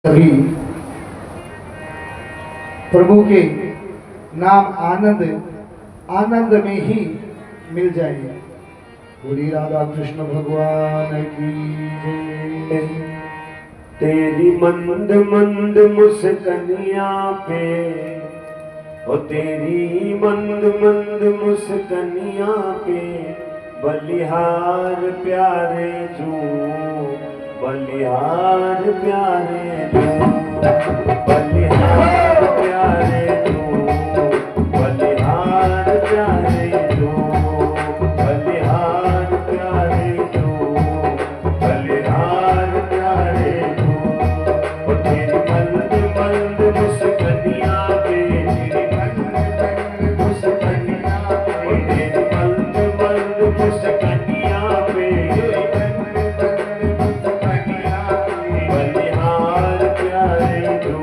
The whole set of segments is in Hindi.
सभी प्रभु के नाम आनंद आनंद में ही मिल जाएगा। बोली राधा कृष्ण भगवान की जय। तेरी मंद मंद मुस्कनिया पे, ओ तेरी मंद मंद मुस्कनिया पे बलिहार प्यारे जो, बलिहार प्यारे जो, बलिहार प्यारे जो, बलिहार प्यारे जो, बलिहार प्यारे जो, बलिहार प्यारे जो। ओ तेरी मंद मंद मुस्कनिया पे, तेरी मंद मंद मुस्कनिया पे, तेरी मंद मंद मुस्कनिया पे बलिहार प्यारे जो,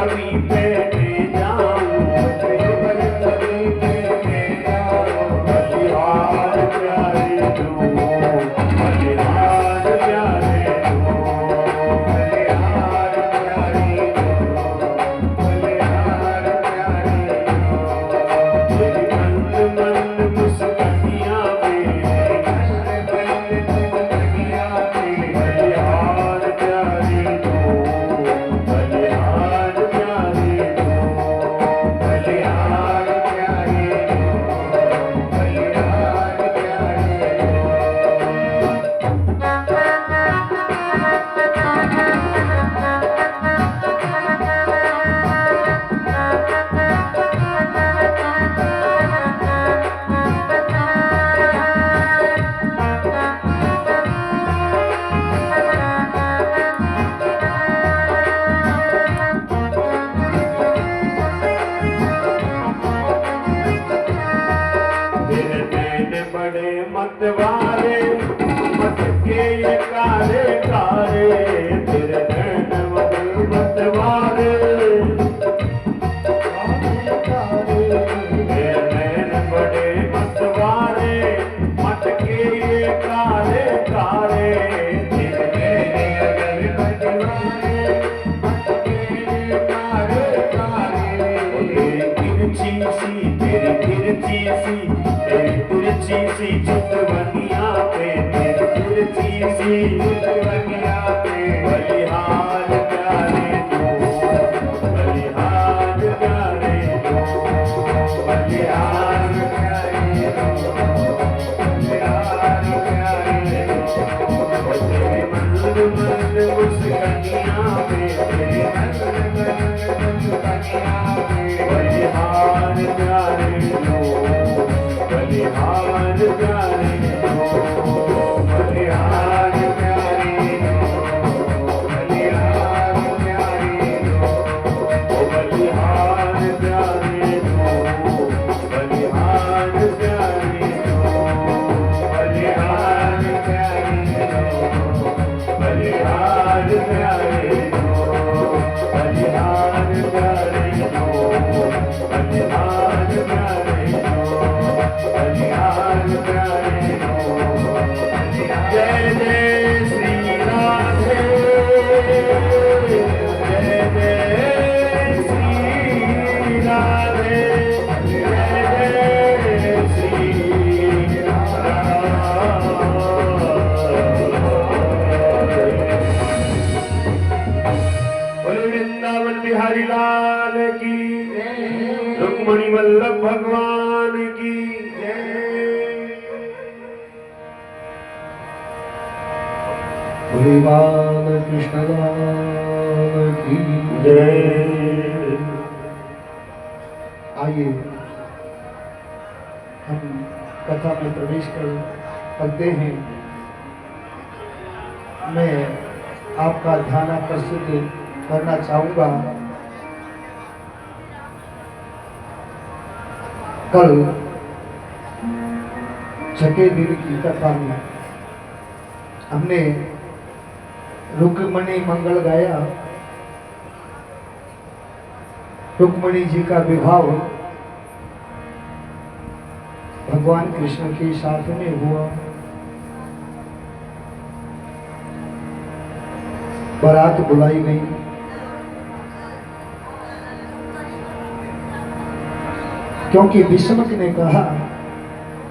छवि पे मैं जाऊं, तेवर छवि पे मैं जाऊं, बलिहार प्यारे तू, बलिहार प्यारे तू, बलिहार प्यारे तू, बलिहार प्यारे तू। तेरी मंद मंद मुस्कानियां पे, मंद मंद मुस्कानियां पे, बलिहार प्यारे तू, बलिहार प्यारे तू, बलिहार प्यारे तू, बलिहार तेरे नैन बड़े मतवारे, मत के ये कारे कारे, तेरे नैन बड़े मतवारे, तेरे नैन बड़े मतवारे, मत के ये कारे कारे, तेरे नैन बड़े मतवारे, मत के ये कारे कारे। तेरी तिरछी सी, तेरी तिरछी सी, तेरी तिरछी सी चितवनिया पे, तेरी तिरछी सी चितवनिया पे, बलिहार प्यारे तू, बलिहार प्यारे तू, बलिहार प्यारे तू, बलिहार प्यारे तू। तेरी मंद मंद मुस्कानियां पे, तेरी मंद मंद मुस्कानियां पे, बलिहार प्यारे तू, बलिहार प्यारे तू, बलिहार प्यारे तू, बलिहार प्यारे तू, बलिहार प्यारे तू, बलिहार प्यारे तू, बलिहार प्यारे तू, बलिहार प्यारे तू, बलिहार प्यारे तू, बलिहार प्यारे तू, बलिहार प्यारे तू। जय जय श्री राधे, जय जय श्री राधे, जय जय श्री राधे। बोले वृंदावन बिहारी लाल की, रुक्मणी वल्लभ भगवान की जय। बोले बाल कृष्ण लाल की जय। आइए हम कथा में प्रवेश करते हैं। मैं आपका ध्यान आकर्षित करना चाहूंगा। कल छठे दिन की कथा में हमने रुक्मणी मंगल गाया। रुक्मणी जी का विवाह भगवान कृष्ण के साथ में हुआ। बारात बुलाई गई। क्योंकि विष्णु ने कहा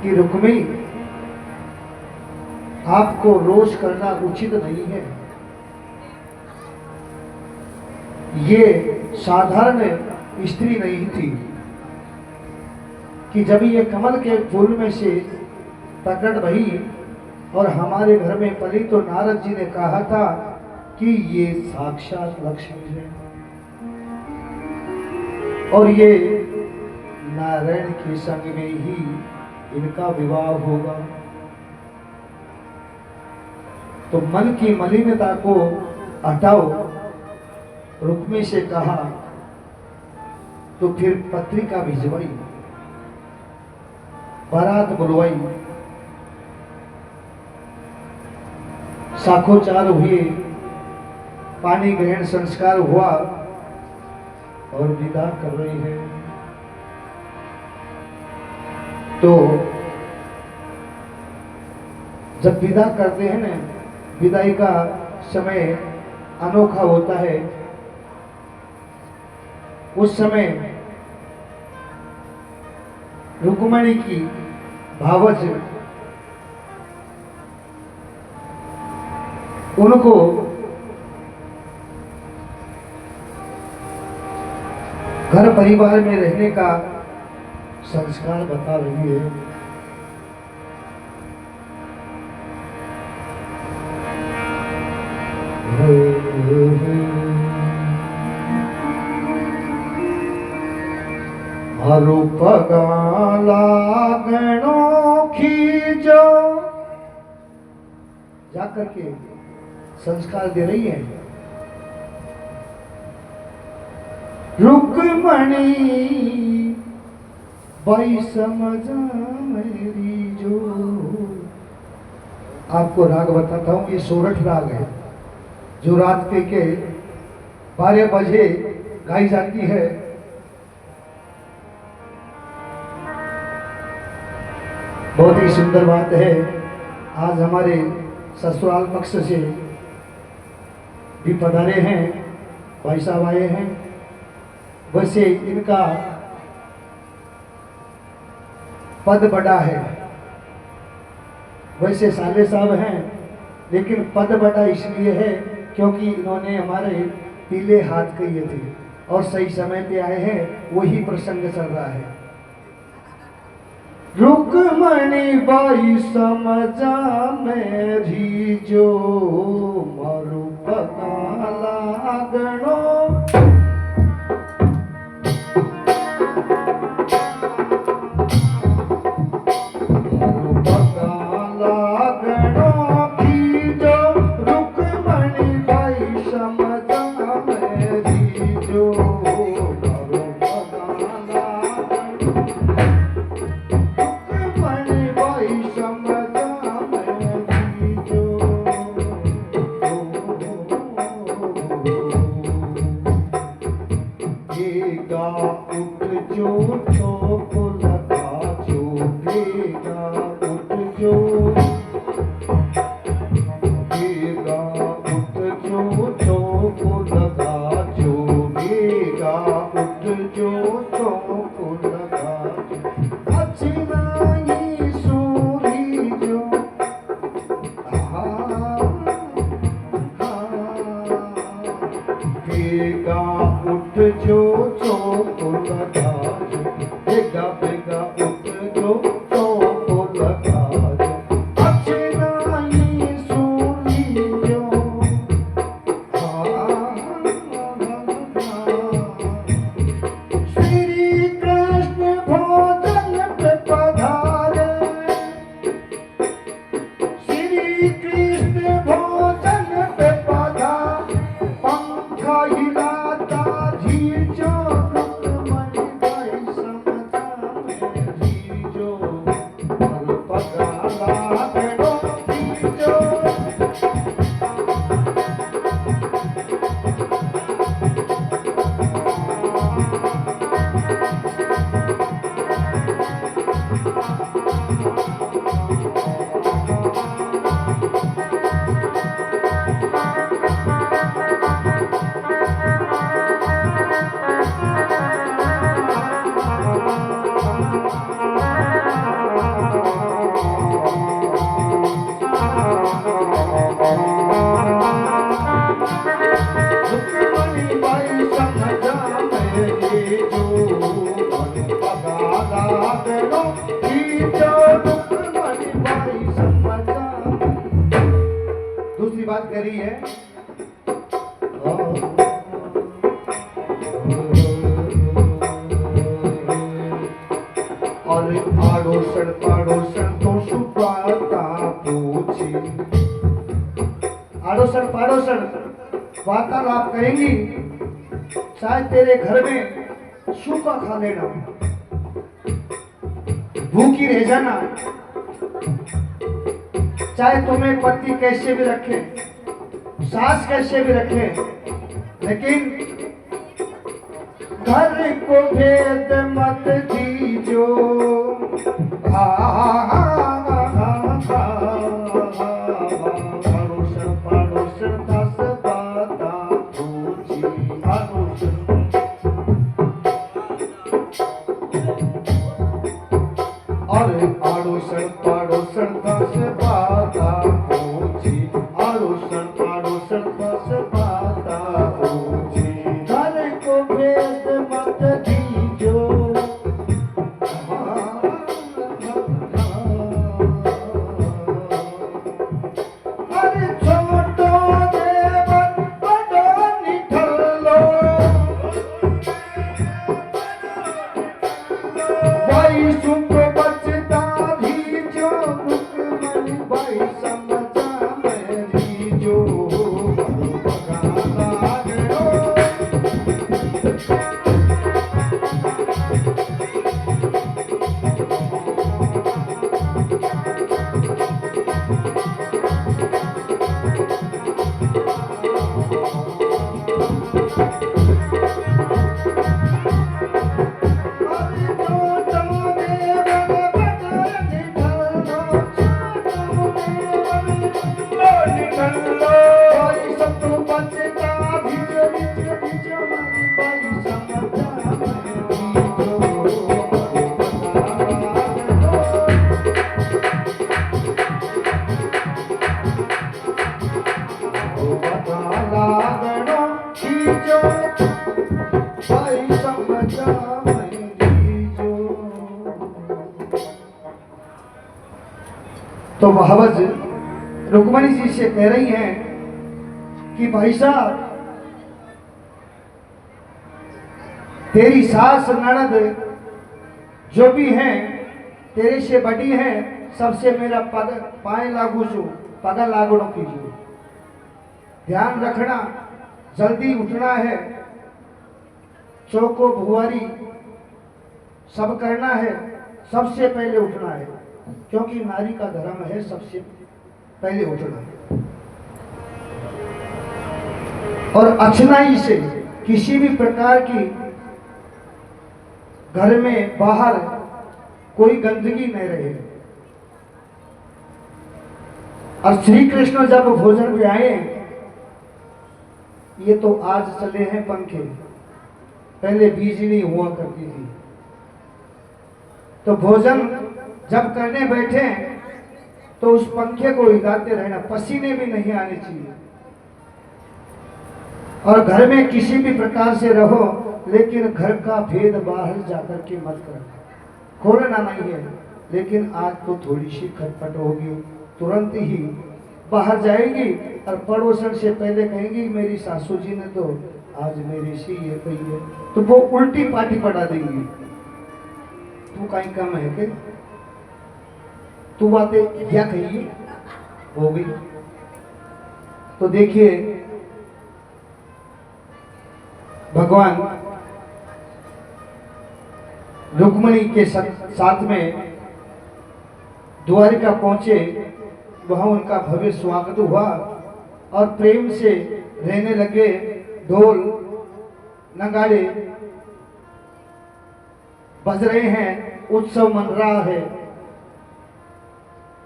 कि रुक्मिणी आपको रोष करना उचित नहीं है। ये साधारण स्त्री नहीं थी कि जब ये कमल के फूल में से प्रकट भई और हमारे घर में पली तो नारद जी ने कहा था कि ये साक्षात लक्ष्मी है और ये नारायण के संग में ही इनका विवाह होगा। तो मन की मलिनता को हटाओ, रुक्मी से कहा। तो फिर पत्रिका भिजवाई, बारात बुलवाई, साखोचार हुए, पानी ग्रहण संस्कार हुआ और विदा कर रही है। तो जब विदा करते हैं ना, विदाई का समय अनोखा होता है। उस समय रुक्मिणी की भावज उनको घर परिवार में रहने का संस्कार बता रही है। मारो पगा लागणो खींचो, जाकर के संस्कार दे रही है। रुक्मणी बाई समझा मेरी जो। आपको राग बताता हूँ, ये सोरठ राग है जो रात के 12 बजे गाई जाती है। बहुत ही सुंदर बात है। आज हमारे ससुराल पक्ष से भी पधारे हैं, भाई साहब आए हैं। वैसे इनका पद बड़ा है, वैसे साले साहब हैं, लेकिन पद बड़ा इसलिए है क्योंकि इन्होंने हमारे पीले हाथ किए थे और सही समय पे आए हैं। वही प्रसंग चल रहा है। रुक्मणी बाई समझा मेरी जो, मारू पगा लागणो। मारू पगा लागणो खींचो, रुक्मणी बाई समझा मेरी जो। दूसरी बात कह रही है, और आड़ोसन पाड़ोसन तो सुपाता पूछी। आड़ोसन पाड़ोसन वार्तालाप करेंगी, चाहे तेरे घर में सूखा खा लेना, भूखी रह जाना, चाहे तुम्हें पति कैसे भी रखे, सास कैसे भी रखे, लेकिन घर को भेद मत दीजो, पड़ोसन पड़ोसन दस बाता पूछी, अरे पड़ोसन पड़ोसन दस बाता पूछी, पड़ोसन पड़ोसन दस बाता पूछी, घर को भेद मत दीजो, अरे छोटो देवर बड़ो निठल्लो, भाई सुख बचता दीजो, रुक्मणी भाई समझा मेरी जो, बगाना गयो तो महावज रुक्मणी जी से कह रही हैं कि भाई साहब, तेरी सास ननद जो भी हैं तेरे से बड़ी हैं, सबसे मेरा पग पाए लागू छू, पगा लागणो कीजिए, ध्यान रखना, जल्दी उठना है, चौको भुआरी सब करना है, सबसे पहले उठना है, क्योंकि नारी का धर्म है सबसे पहले उठना है। और अच्छनाई से किसी भी प्रकार की घर में बाहर कोई गंदगी न रहे। और श्री कृष्ण जब भोजन पे आए, ये तो आज चले हैं पंखे, पहले बिजली हुआ करती थी, तो भोजन जब करने बैठे तो उस पंखे को हिलाते रहना, पसीने भी नहीं आने चाहिए। और घर में किसी भी प्रकार से रहो, लेकिन घर का भेद बाहर जाकर के मत करना, खोलना नहीं है। लेकिन आज तो थोड़ी सी खटपट होगी, तुरंत ही बाहर जाएगी और पड़ोसन से पहले कहेंगी मेरी सासू जी ने तो आज मेरी सी ये कही है, तो वो उल्टी पार्टी पड़ा देंगी, तू कहीं कम है कि तू बातें क्या कही हो गई। तो देखिए भगवान रुक्मणी के साथ में द्वारिका पहुंचे, वहां उनका भव्य स्वागत हुआ और प्रेम से रहने लगे। ढोल नगाड़े बज रहे हैं, उत्सव मन रहा है।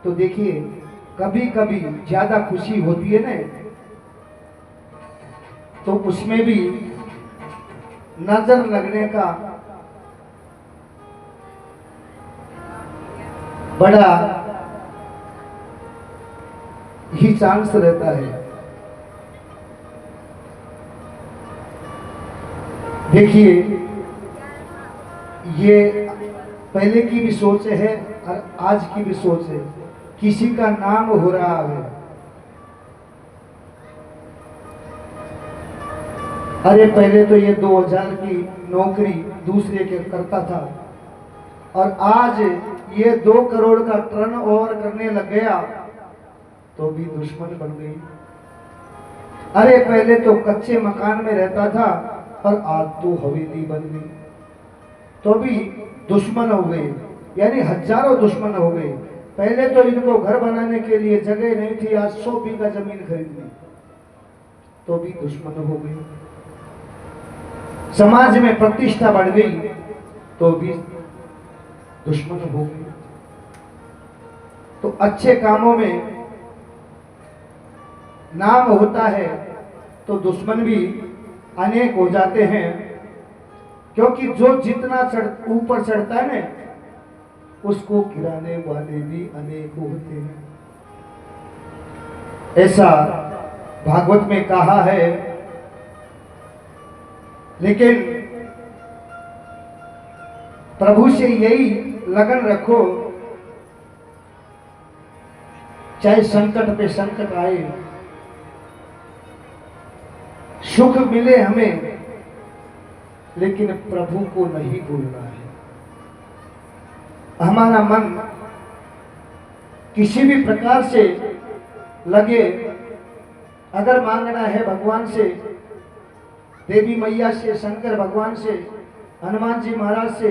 तो देखिए कभी कभी ज्यादा खुशी होती है ना, तो उसमें भी नजर लगने का बड़ा ही चांस रहता है। देखिए ये पहले की भी सोच है और आज की भी सोच है, किसी का नाम हो रहा है, अरे पहले तो ये 2000 की नौकरी दूसरे के करता था और आज ये 2 करोड़ का टर्न ओवर करने लग गया तो भी दुश्मन बन गई। अरे पहले तो कच्चे मकान में रहता था और आज तो हवेली बन गई, तो भी दुश्मन हो गए, यानी हजारों दुश्मन हो गए। पहले तो इनको घर बनाने के लिए जगह नहीं थी, आज 100 बीघा जमीन खरीद ली तो भी दुश्मन हो गए। समाज में प्रतिष्ठा बढ़ गई तो भी दुश्मन हो गए। तो अच्छे कामों में नाम होता है तो दुश्मन भी अनेक हो जाते हैं, क्योंकि जो जितना ऊपर चढ़ता है ना, उसको गिराने वाले भी अनेक होते हैं। ऐसा भागवत में कहा है। लेकिन प्रभु से यही लगन रखो, चाहे संकट पे संकट आए, सुख मिले हमें, लेकिन प्रभु को नहीं भूलना है। हमारा मन किसी भी प्रकार से लगे, अगर मांगना है भगवान से, देवी मैया से, शंकर भगवान से, हनुमान जी महाराज से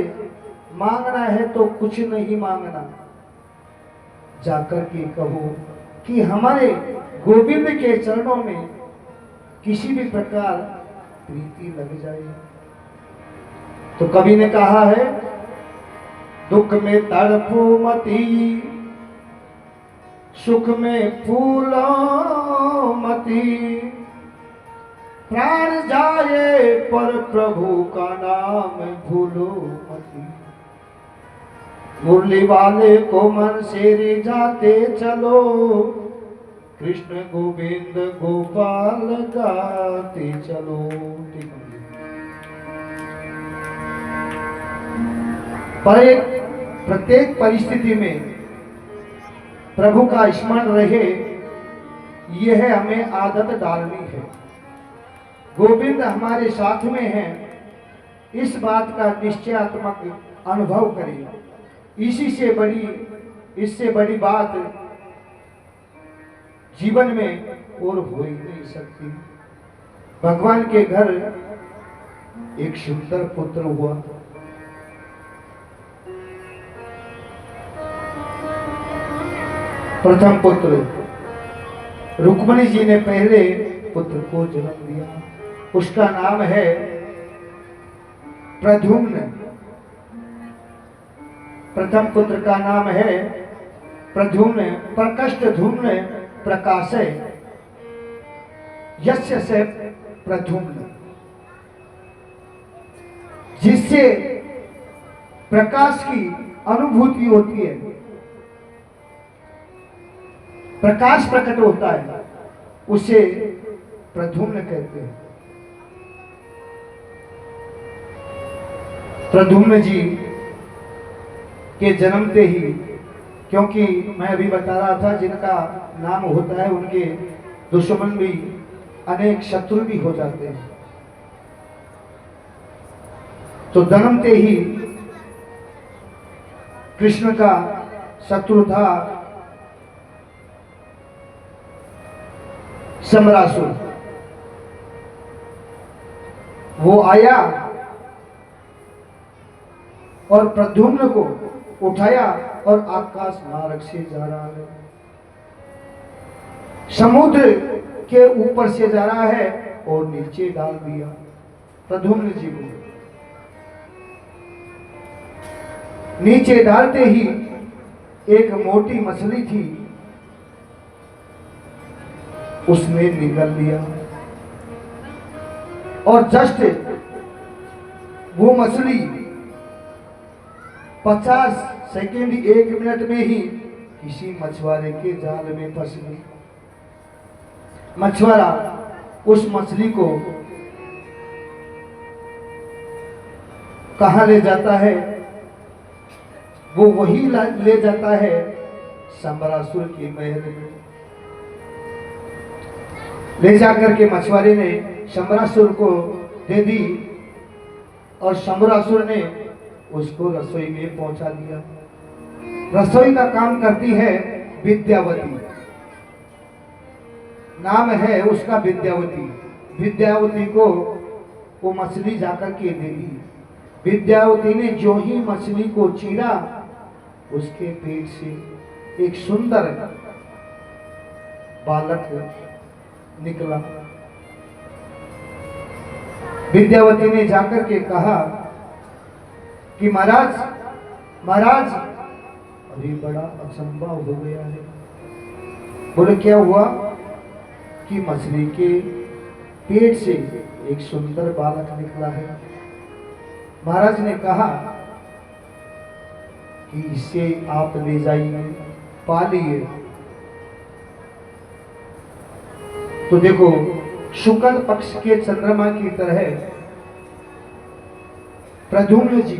मांगना है तो कुछ नहीं मांगना, जाकर के कहो कि हमारे गोविंद के चरणों में किसी भी प्रकार प्रीति लग जाए। तो कवि ने कहा है, दुख में तड़पो मती, सुख में फूलो मती, प्राण जाए पर प्रभु का नाम भूलो मती। मुरली वाले को मन से रिझाते चलो, कृष्ण गोविंद गोपाल गाते चलो। पर एक प्रत्येक परिस्थिति में प्रभु का स्मरण रहे, यह हमें आदत डालनी है। गोविंद हमारे साथ में हैं, इस बात का निश्चयात्मक अनुभव करें। इससे बड़ी बात जीवन में और हो ही नहीं सकती। भगवान के घर एक सुंदर पुत्र हुआ। प्रथम पुत्र रुक्मिणी जी ने पहले पुत्र को जन्म दिया, उसका नाम है प्रद्युम्न। प्रथम पुत्र का नाम है प्रद्युम्न। प्रकष्ट धूम्न प्रकाशय यस्य से प्रद्युम्न, जिससे प्रकाश की अनुभूति होती है, प्रकाश प्रकट होता है, उसे प्रद्युम्न कहते हैं। प्रद्युम्न जी के जन्मते ही, क्योंकि मैं अभी बता रहा था जिनका नाम होता है उनके दुश्मन भी अनेक शत्रु भी हो जाते हैं। तो जन्मते ही कृष्ण का शत्रु था शंबरासुर। वो आया और प्रद्युम्न को उठाया और आकाश मार्ग से जा रहा है, समुद्र के ऊपर से जा रहा है और नीचे डाल दिया प्रद्युम्न जी को। नीचे डालते ही एक मोटी मछली थी, उसने निगल लिया और जस्ट वो मछली 50 सेकेंड 1 मिनट में ही किसी मछुआरे के जाल में फंस गई। मछुआरा उस मछली को कहां ले जाता है? वो वही ले जाता है शंबरासुर के महल में। ले जाकर के मछुआरे ने शंबरासुर को दे दी और शंबरासुर ने उसको रसोई में पहुंचा दिया। रसोई का काम करती है विद्यावती, नाम है उसका विद्यावती। विद्यावती को वो मछली जाकर के दे दी। विद्यावती ने जो ही मछली को चीरा, उसके पेट से एक सुंदर बालक निकला। विद्यावती ने जाकर के कहा कि महाराज महाराज, अरे बड़ा असंभव हो गया है। बोले क्या हुआ? कि मछली के पेट से एक सुंदर बालक निकला है। महाराज ने कहा कि इसे आप ले जाइए, पालिए। तो देखो, शुक्ल पक्ष के चंद्रमा की तरह प्रद्युम्न जी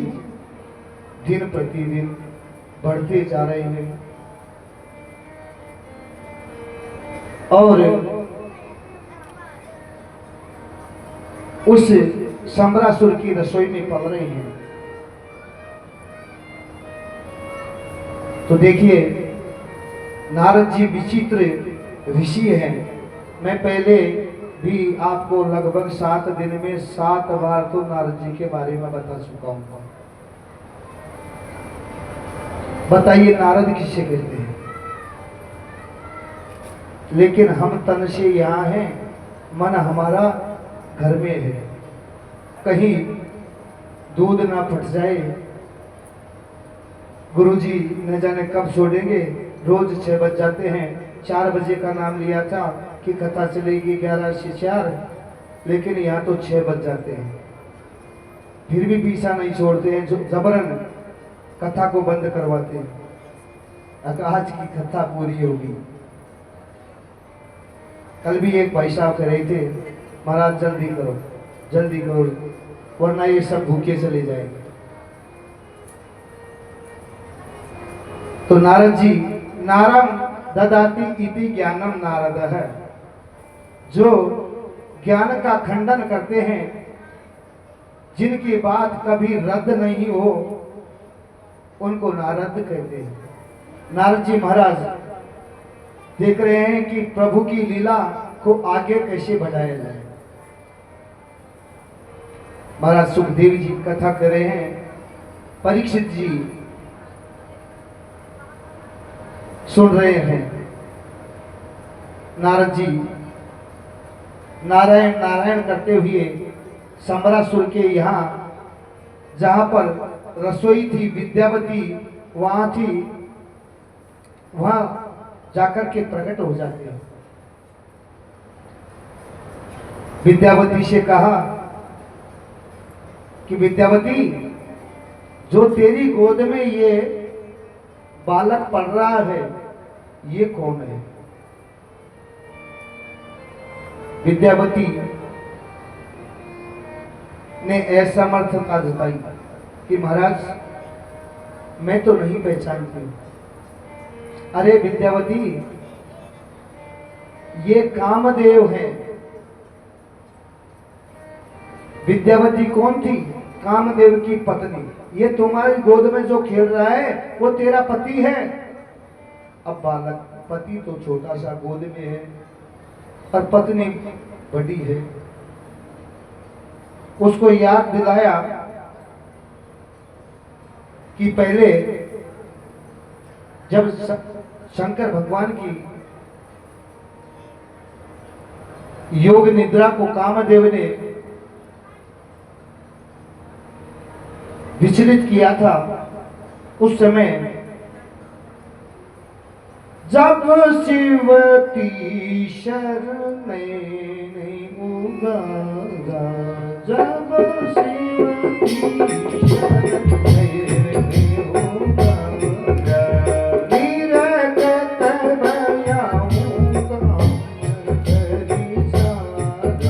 दिन प्रतिदिन बढ़ते जा रहे हैं और उस सम्रासुर की रसोई में पल रहे हैं। तो देखिए, नारद जी विचित्र ऋषि हैं। मैं पहले भी आपको लगभग 7 दिन में 7 बार तो नारद जी के बारे में बता चुका हूं। बताइए नारद किसे कहते हैं? लेकिन हम तन से यहाँ हैं, मन हमारा घर में है। कहीं दूध ना फट जाए, गुरुजी न जाने कब छोड़ेंगे। रोज 6 बज जाते हैं। 4 बजे का नाम लिया था कि कथा चलेगी 11 से 4, लेकिन यहाँ तो 6 बज जाते हैं। फिर भी पीछा नहीं छोड़ते हैं, जो जबरन कथा को बंद करवाते हैं। आज की कथा पूरी होगी। कल भी एक भाई साहब कह रहे थे, महाराज जल्दी करो जल्दी करो, वरना ये सब भूखे चले जाएंगे। तो नारद जी, नारम ददाति इति ज्ञानम नारद है, जो ज्ञान का खंडन करते हैं, जिनकी बात कभी रद्द नहीं हो, उनको नारद कहते हैं। नारद जी महाराज देख रहे हैं कि प्रभु की लीला को आगे कैसे बढ़ाया जाए। महाराज सुखदेव जी कथा कर रहे हैं, परीक्षित जी सुन रहे हैं। नारद जी नारायण नारायण करते हुए सम्रासुर के यहाँ, जहां पर रसोई थी विद्यावती, वहां थी, वहां जाकर के प्रकट हो जाते हैं। विद्यावती से कहा कि विद्यावती, जो तेरी गोद में ये बालक पढ़ रहा है, ये कौन है? विद्यावती ने असमर्थता जताई कि महाराज मैं तो नहीं पहचानती। अरे विद्यावती, ये कामदेव है। विद्यावती कौन थी? कामदेव की पत्नी। ये तुम्हारी गोद में जो खेल रहा है वो तेरा पति है। अब बालक, पति तो छोटा सा गोद में है और पत्नी बड़ी है। उसको याद दिलाया कि पहले जब शंकर भगवान की योग निद्रा को कामदेव ने विचलित किया था, उस समय जब शिवती शरण नहीं उगागा, जब शिवती शरण नहीं उगागा, निरगत भयाऊंगा करी सागा,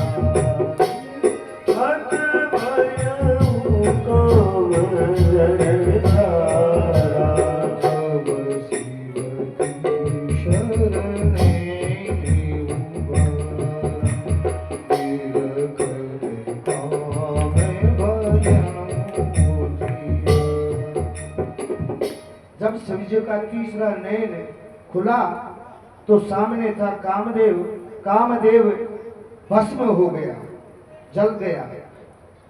हट भयाऊंगा मरण धारा, जब शिवती शरण नहीं उगागा, निरगत काम जब शिवजी का तीसरा नयन खुला तो सामने था कामदेव। कामदेव भस्म हो गया, जल गया।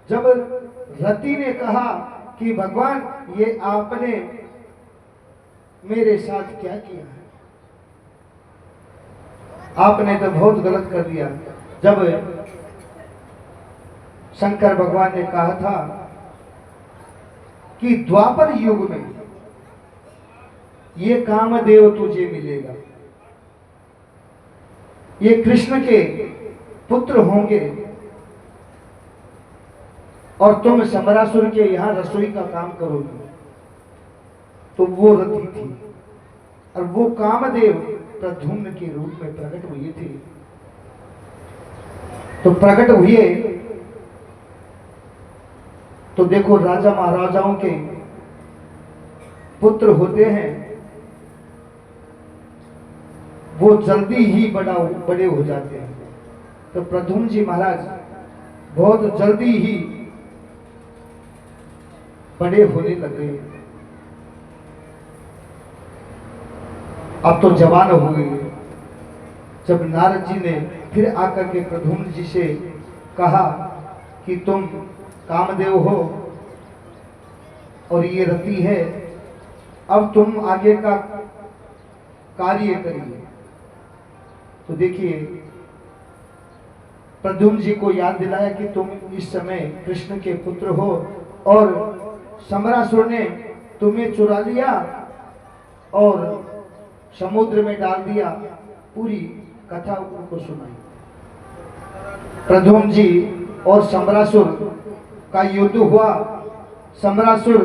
जब रति ने कहा कि भगवान, ये आपने मेरे साथ क्या किया है? आपने तो बहुत गलत कर दिया। जब शंकर भगवान ने कहा था कि द्वापर युग में ये कामदेव तुझे मिलेगा, ये कृष्ण के पुत्र होंगे और तुम समरासुर के यहां रसोई का काम करोगे। तो वो रति थी और वो कामदेव प्रद्युम्न के रूप में प्रकट हुए थे। तो प्रकट हुए तो देखो, राजा महाराजाओं के पुत्र होते हैं वो जल्दी ही बड़े हो जाते हैं। तो प्रद्युम्न जी महाराज बहुत जल्दी ही बड़े होने लगे। अब तो जवान हो गए। जब नारद जी ने फिर आकर के प्रद्युम्न जी से कहा कि तुम कामदेव हो और ये रति है, अब तुम आगे का कार्य करिए। तो देखिए, प्रद्युम्न जी को याद दिलाया कि तुम इस समय कृष्ण के पुत्र हो और समरासुर ने तुम्हें चुरा लिया और समुद्र में डाल दिया। पूरी कथा उनको सुनाई। प्रद्युम्न जी और समरासुर का युद्ध हुआ। समरासुर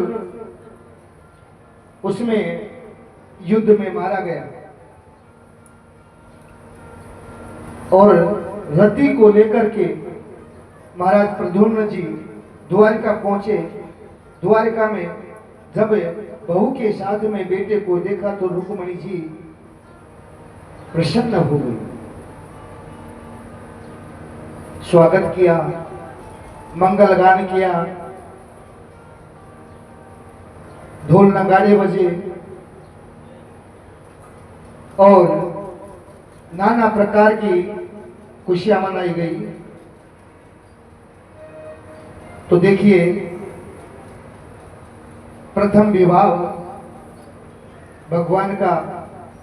उसमें युद्ध में मारा गया और रति को लेकर के महाराज प्रद्युम्न जी द्वारिका पहुंचे। द्वारिका में जब बहू के साथ में बेटे को देखा तो रुक्मणी जी प्रसन्न हो गई, स्वागत किया, मंगल गान किया, ढोल नगाड़े बजे और नाना प्रकार की खुशियां मनाई गई। तो देखिए, प्रथम विवाह भगवान का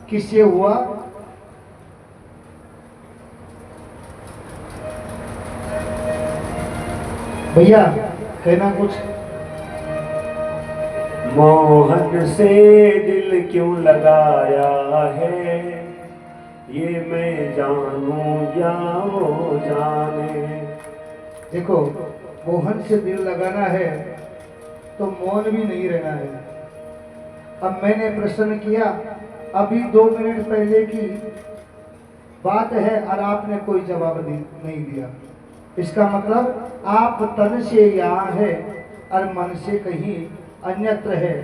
किससे हुआ? भैया कहना कुछ। मोहन से दिल क्यों लगाया है, ये मैं जानूं या वो जाने। देखो, मोहन से दिल लगाना है तो मौन भी नहीं रहना है। अब मैंने प्रश्न किया, अभी 2 मिनट पहले की बात है और आपने कोई जवाब नहीं दिया। इसका मतलब आप तन से यहाँ है और मन से कहीं अन्यत्र है।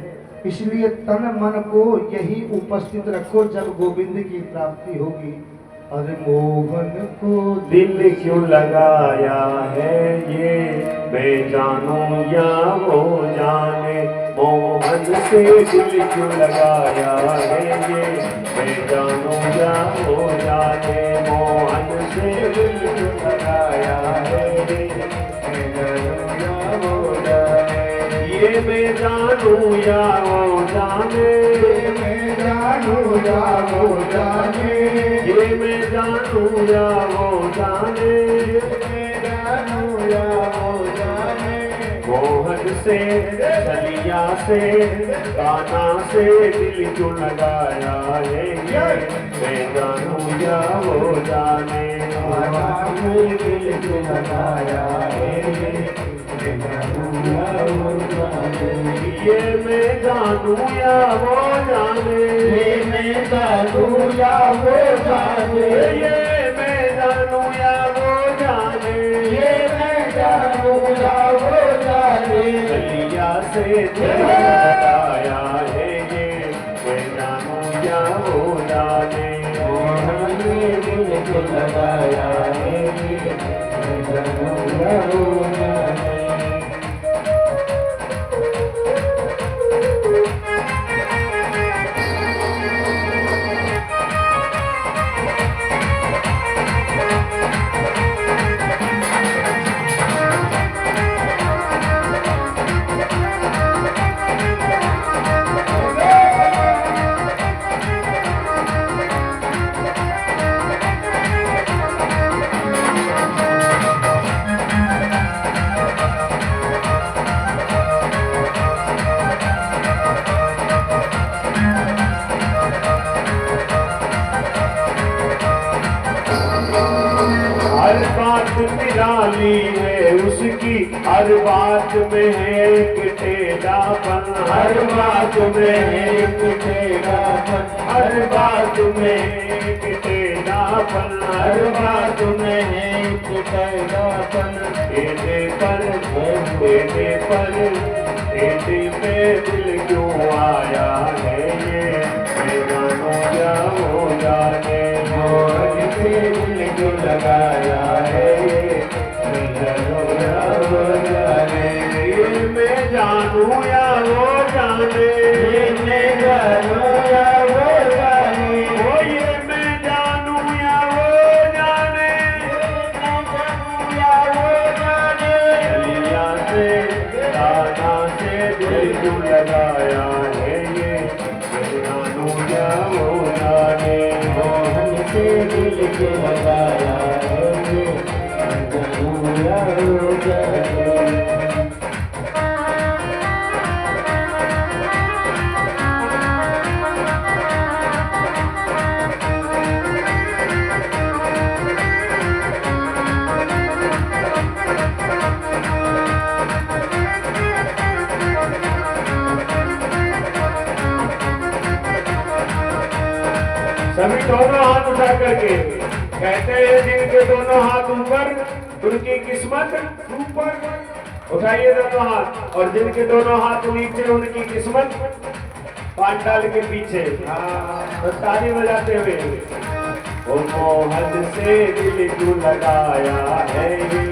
इसलिए तन मन को यही उपस्थित रखो जब गोविंद की प्राप्ति होगी। अरे मोहन को दिल क्यों लगाया है, ये मैं जानूं या वो जाने। मोहन से दिल क्यों लगाया है, ये मैं जानूं या वो जाने। मोहन से दिल क्यों लगाया है, मैं जानूं या वो जाने। ये मैं जानूं या वो जाने, मैं जानूं या वो जाने। ये मैं जानूं या वो जाने, मैं जानूं या वो जाने। मोहन से छलिया से काना से दिल क्यों लगाया है, मैं जानूं या वो जाने। दिल क्यों लगाया है, मैं जानूं या वो जाने। ये मैं जानूं या वो जाने, ये मैं जानूं या वो जाने। ये मैं जानूं या वो जाने, ये मैं जानूं या वो जाने। छलिया से दिल लगाया है, ये मैं जानूं या वो जाने। मोहन ने दिल को लगाया है, मैं जानूं या वो जाने। होती है उसकी हर बात में है एक टेढ़ापन, हर बात में है एक टेढ़ापन, हर बात में एक टेढ़ापन, हर बात में है एक टेढ़ापन। टेढ़े पर टेढ़े पे दिल क्यों आया है ये, मैं जानू क्या वो जाने, मोहन से दिल क्यों लगाया है ये, मैं जानू या वो जाने, ये मैं जानू या वो जाने, ये मैं जानू या वो जाने, ओ ये मैं जानू या वो जाने, मैं जानू या वो जाने। गलियां से दाना से दिल क्यों लगाया है ये, मैं जानू या वो जाने, मोहन से दिल क्यों लगाया है ये, मैं जानू या वो जाने। सभी दोनों हाथ उठा करके कहते हैं जिनके दोनों हाथ ऊपर उनकी किस्मत ऊपर। उठाइए दोनों हाथ, और जिनके दोनों हाथ नीचे उनकी किस्मत पांडाल के पीछे। तो ताली बजाते हुए, ओ मोहन से दिल क्यों लगाया है ये,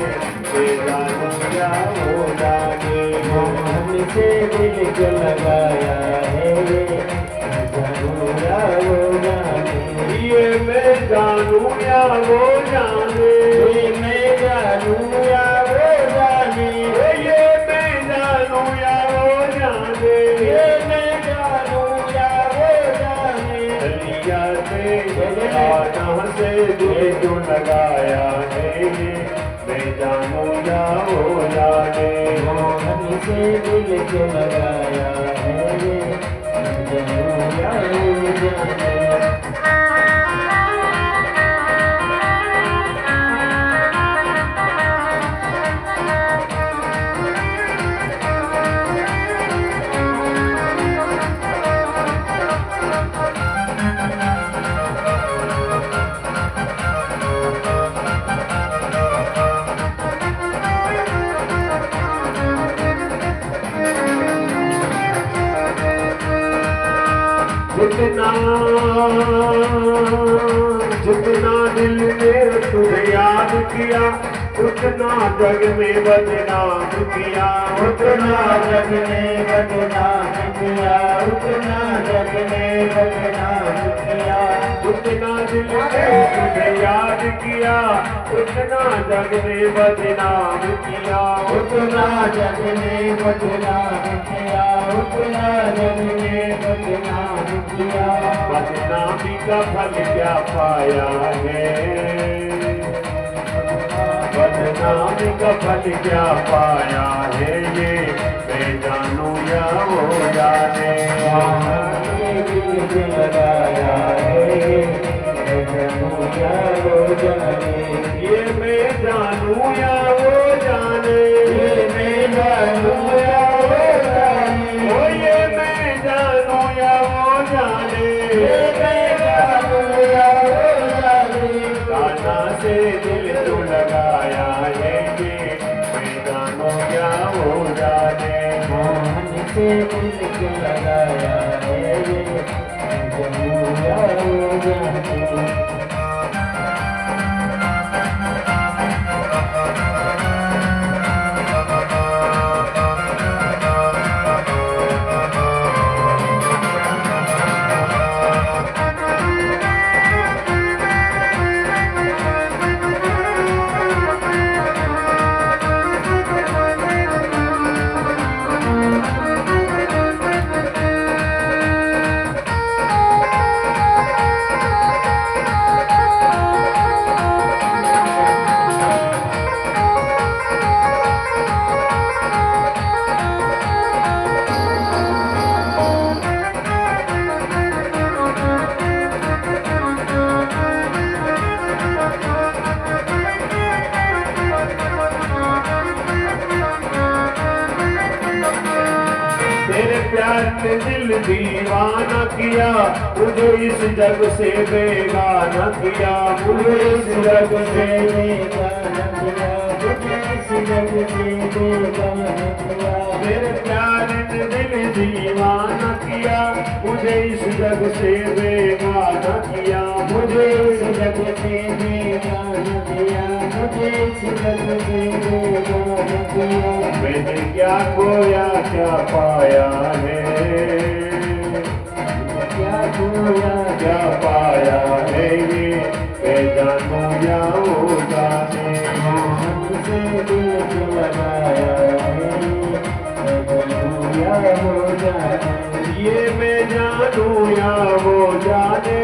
जानू या वो जाने, मोहन से दिल क्यों लगाया है ये, जानू या वो जाने, ये मैं जानू या वो जाने, ये मैं जानू या वो जाने, ये मैं जानू या वो जाने, ये मैं जानू या वो जाने। गलियां से दाना से दिल क्यों लगाया है ये, मैं जानू या वो जाने, मोहन से दिल क्यों लगाया है ये, मैं जानू या वो जाने। जितना जितना दिल ने तुझे याद किया, उतना जग में बदनाम किया, उतना जग में बदनाम किया, उतना जग में बदनाम किया, उतना दिल ने तुझे याद किया, उतना जग में बदनाम किया, उतना जग में बदनाम किया, उतना जग में बदनाम किया। बदनामी का फल क्या पाया है, बदनामी का फल क्या पाया है ये, मैं जानू या वो जाने, दिल लगाया है ये, मैं जानू या वो जाने, ये मैं जानू या वो जाने, ये मैं जानू या वो जाने, ओ ये मैं जानू या वो जाने, ये मैं जानू या वो जाने। दाना से दिल क्यों लगाया है ये, मैं जानू या वो जाने, मोहन से दिल क्यों लगाया है ये, मैं जानू या वो जाने। प्यार ने दिल दीवाना किया, मुझे इस जग से बेगाना किया, मुझे इस जग से बेगाना किया, मुझे इस जग से बेगाना किया। मेरे प्यार ने दिल दीवाना किया, मुझे इस जग से बेगाना किया, मुझे इस जग से बेगाना किया, मुझे इस जग से बेगाना किया। मैंने क्या खोया क्या पाया है, क्या खोया क्या पाया है, ये मैं जानूं या वो जाने, हमसे दिल क्यों लगाया है, मैं जानूं या वो जाने, ये मैं जानूं या वो जाने,